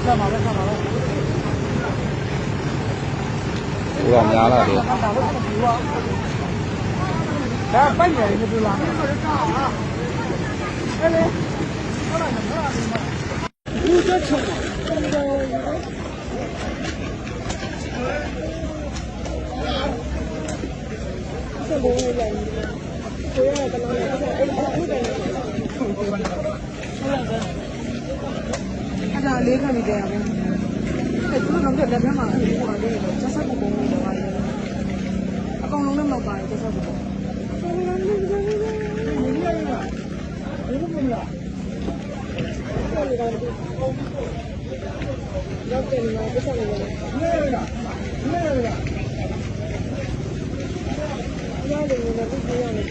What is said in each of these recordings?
တော့များလာတယ်ဒါပိုက်တယ်မတူလားအဲ့လေဘူးချက်ချုံဆက်လို့ရတယ်ကိုရတဲ့ကောင်လည်းအဲ့ဒါတယ်အဲ့ဒါလေးခဏနေတယ်အောင်အဲ့သူတို့ကတော့လက်ထဲမှာဟိုဟာလေးတော့ချက်ဆက်ပုံပုံတော့ရတယ်အကောင်လုံးနဲ့မပါတယ်ချက်ဆက်ပုံရောက်တယ်နော်ပတ်စံနေတယ်ရတယ်နော်ဒီလိုရတယ်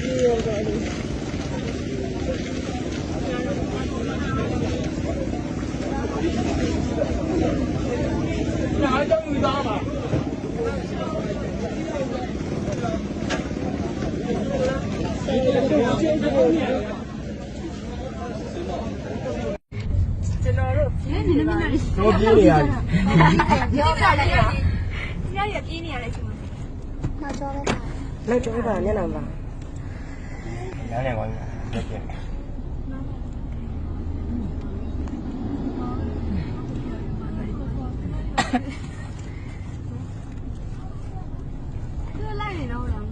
ပြေးရောတော့哪叫你打嘛？都ပြေးနေရတယ်ပြောပြလိုက်ရဒီရပြေးနေရလဲချိန်မှာနောက်တော့ပါမျက်နှာပါနားနေပါဘူးလက်ပြလိုက်နေတော့လား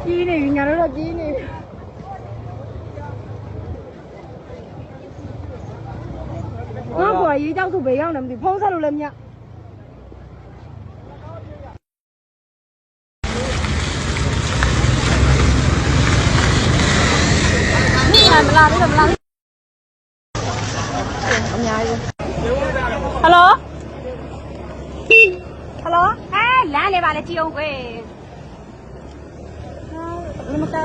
ကြီးနေပြီညာတော့ကြီးနေပြီငါ့ဘွားရေးကြောက်သူပဲရောက်နေမသိဖုံးဆက်လို့လည်းမြတ်นี่မလာဘူးမလာဘူးအများကြီးဟယ်လိုလမ်းလေးပါလေကြည့်အောင်ကွယ်မမကာ